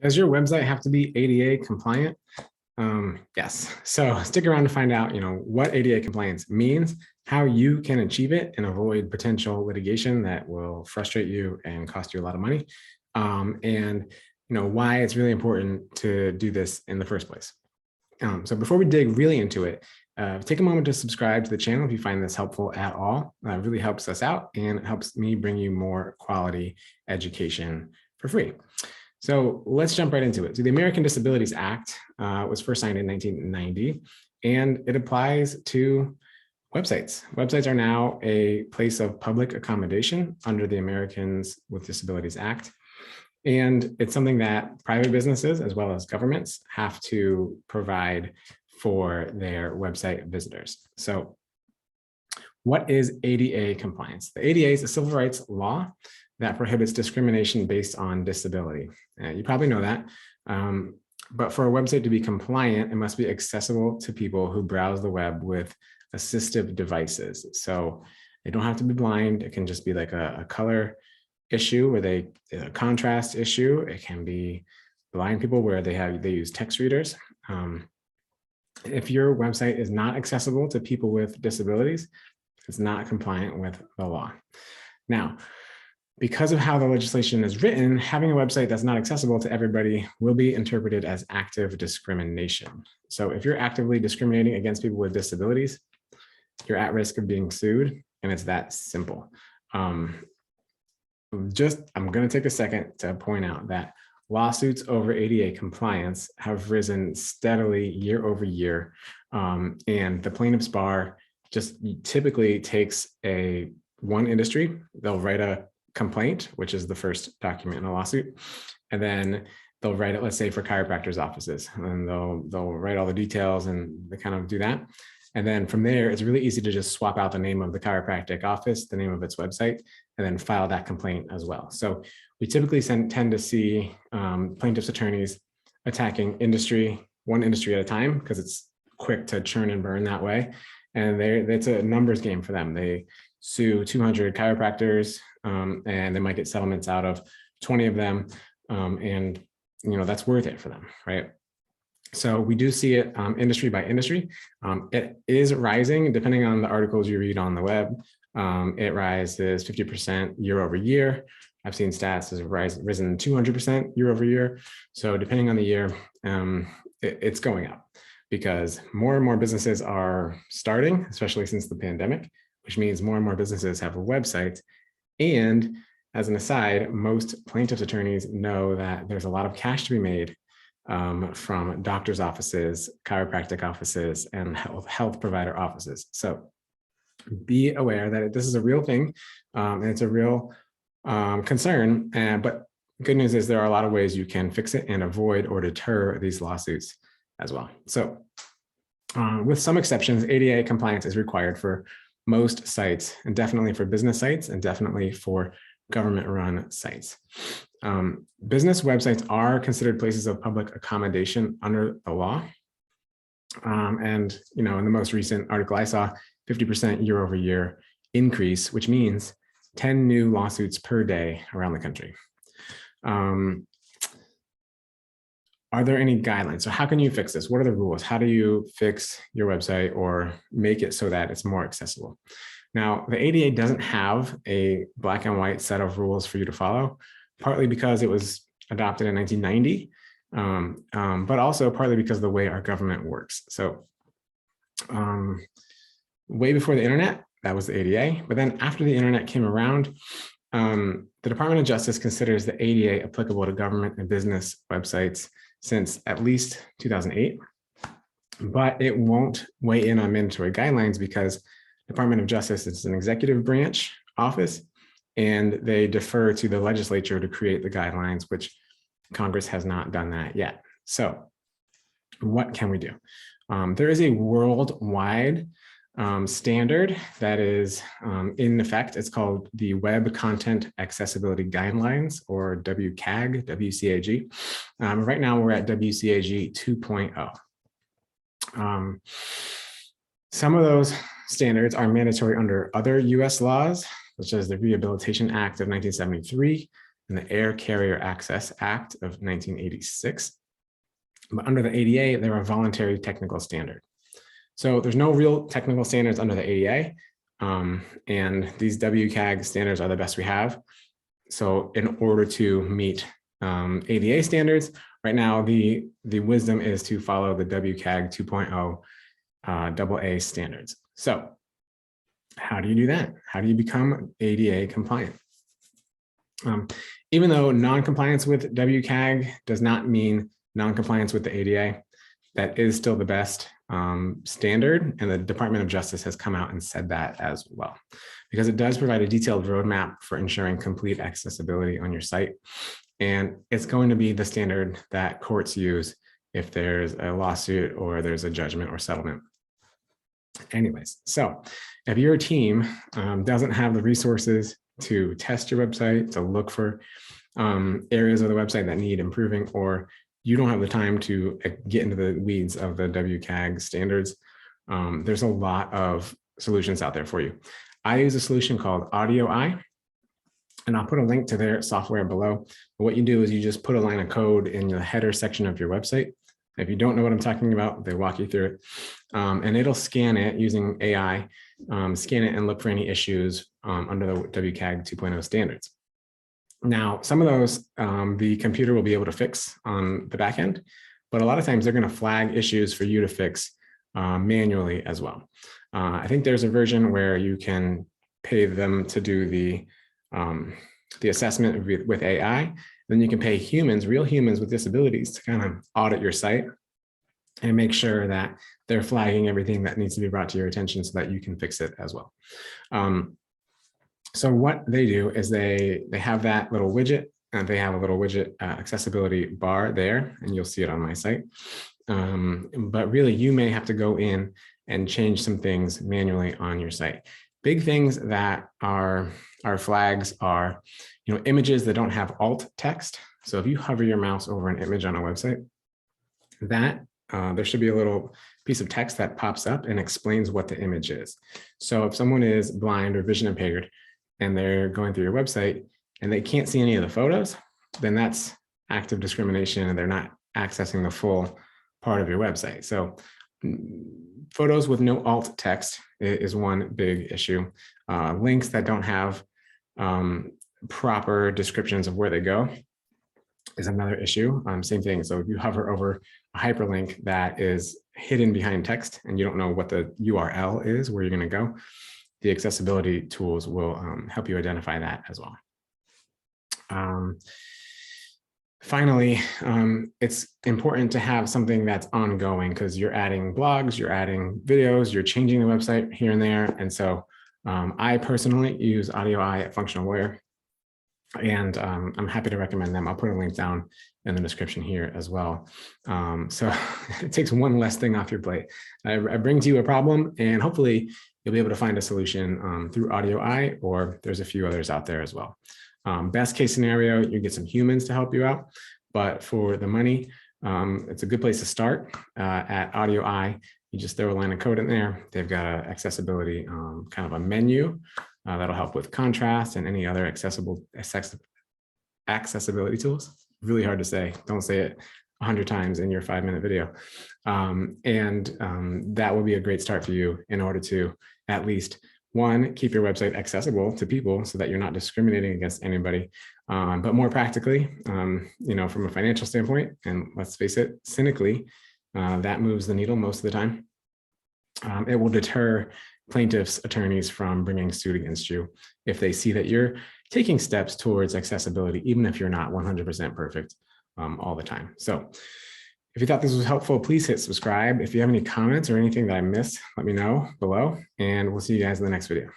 Does your website have to be ADA compliant? Yes. So stick around to find out, what ADA compliance means, how you can achieve it and avoid potential litigation that will frustrate you and cost you a lot of money, and why it's really important to do this in the first place. So before we dig really into it, take a moment to subscribe to the channel if you find this helpful at all. It really helps us out and it helps me bring you more quality education for free. So let's jump right into it. So the American Disabilities Act was first signed in 1990, and it applies to websites. Websites are now a place of public accommodation under the Americans with Disabilities Act. And it's something that private businesses as well as governments have to provide for their website visitors. So what is ADA compliance? The ADA is a civil rights law that prohibits discrimination based on disability. You probably know that. But for a website to be compliant, it must be accessible to people who browse the web with assistive devices. So they don't have to be blind. It can just be like a color issue where a contrast issue. It can be blind people where they use text readers. If your website is not accessible to people with disabilities, it's not compliant with the law. Now, because of how the legislation is written, having a website that's not accessible to everybody will be interpreted as active discrimination. So if you're actively discriminating against people with disabilities, you're at risk of being sued, and it's that simple. I'm going to take a second to point out that lawsuits over ADA compliance have risen steadily year over year, and the plaintiff's bar just typically takes one industry. They'll write a complaint, which is the first document in a lawsuit, and then they'll write it, let's say, for chiropractors' offices, and they'll write all the details and they kind of do that. And then from there, it's really easy to just swap out the name of the chiropractic office, the name of its website, and then file that complaint as well. So we typically tend to see plaintiffs' attorneys attacking one industry at a time, because it's quick to churn and burn that way. And it's a numbers game for them. They sue 200 chiropractors, and they might get settlements out of 20 of them. And that's worth it for them, right? So we do see it industry by industry. It is rising depending on the articles you read on the web. It rises 50% year over year. I've seen stats that have risen 200% year over year. So depending on the year, it's going up because more and more businesses are starting, especially since the pandemic, which means more and more businesses have a website. And as an aside, most plaintiffs' attorneys know that there's a lot of cash to be made from doctors' offices, chiropractic offices, and health provider offices. So be aware that this is a real thing, and it's a real concern. But good news is there are a lot of ways you can fix it and avoid or deter these lawsuits as well. So with some exceptions, ADA compliance is required for most sites, and definitely for business sites, and definitely for government-run sites. Business websites are considered places of public accommodation under the law. And in the most recent article I saw, 50% year over year increase, which means 10 new lawsuits per day around the country. Are there any guidelines? So how can you fix this? What are the rules? How do you fix your website or make it so that it's more accessible? Now, the ADA doesn't have a black and white set of rules for you to follow, partly because it was adopted in 1990, but also partly because of the way our government works. So way before the internet, that was the ADA. But then after the internet came around, the Department of Justice considers the ADA applicable to government and business websites since at least 2008, but it won't weigh in on mandatory guidelines because Department of Justice is an executive branch office, and they defer to the legislature to create the guidelines, which Congress has not done that yet. So what can we do? There is a worldwide standard that is in effect. It's called the Web Content Accessibility Guidelines, or WCAG, WCAG. Right now we're at WCAG 2.0. Some of those standards are mandatory under other US laws, such as the Rehabilitation Act of 1973, and the Air Carrier Access Act of 1986. But under the ADA, they're a voluntary technical standard. So there's no real technical standards under the ADA, and these WCAG standards are the best we have. So in order to meet ADA standards, right now the wisdom is to follow the WCAG 2.0 AA standards. So how do you do that? How do you become ADA compliant? Even though non-compliance with WCAG does not mean non-compliance with the ADA, that is still the best standard, and the Department of Justice has come out and said that as well, because it does provide a detailed roadmap for ensuring complete accessibility on your site. And it's going to be the standard that courts use if there's a lawsuit or there's a judgment or settlement. Anyways, so if your team doesn't have the resources to test your website, to look for areas of the website that need improving, or you don't have the time to get into the weeds of the WCAG standards, there's a lot of solutions out there for you. I use a solution called AudioEye, and I'll put a link to their software below. But what you do is you just put a line of code in the header section of your website. If you don't know what I'm talking about, they walk you through it. And it'll scan it using AI, scan it and look for any issues under the WCAG 2.0 standards. Now, some of those the computer will be able to fix on the back end, but a lot of times they're going to flag issues for you to fix manually as well. I think there's a version where you can pay them to do the assessment with AI. Then you can pay humans, real humans with disabilities, to kind of audit your site and make sure that they're flagging everything that needs to be brought to your attention so that you can fix it as well. So what they do is they have that little widget, and they have a little widget accessibility bar there, and you'll see it on my site. But really, you may have to go in and change some things manually on your site. Big things that are flags are, images that don't have alt text. So if you hover your mouse over an image on a website, that there should be a little piece of text that pops up and explains what the image is. So if someone is blind or vision impaired and they're going through your website and they can't see any of the photos, then that's active discrimination and they're not accessing the full part of your website. So photos with no alt text is one big issue. Links that don't have proper descriptions of where they go is another issue. Same thing. So if you hover over a hyperlink that is hidden behind text and you don't know what the URL is, where you're going to go, the accessibility tools will help you identify that as well. Finally, it's important to have something that's ongoing, because you're adding blogs, you're adding videos, you're changing the website here and there. And so I personally use AudioEye at Functional Lawyer, and I'm happy to recommend them. I'll put a link down in the description here as well. So it takes one less thing off your plate. I bring to you a problem, and hopefully you'll be able to find a solution through AudioEye, or there's a few others out there as well. Best case scenario, you get some humans to help you out, but for the money, it's a good place to start at AudioEye. You just throw a line of code in there. They've got an accessibility kind of a menu that'll help with contrast and any other accessibility tools. Really hard to say. Don't say it 100 times in your 5-minute video. That will be a great start for you in order to at least, one, keep your website accessible to people so that you're not discriminating against anybody. But more practically, from a financial standpoint, and let's face it, cynically, that moves the needle most of the time. It will deter plaintiffs' attorneys from bringing suit against you if they see that you're taking steps towards accessibility, even if you're not 100% perfect all the time. So if you thought this was helpful, please hit subscribe. If you have any comments or anything that I missed, let me know below, and we'll see you guys in the next video.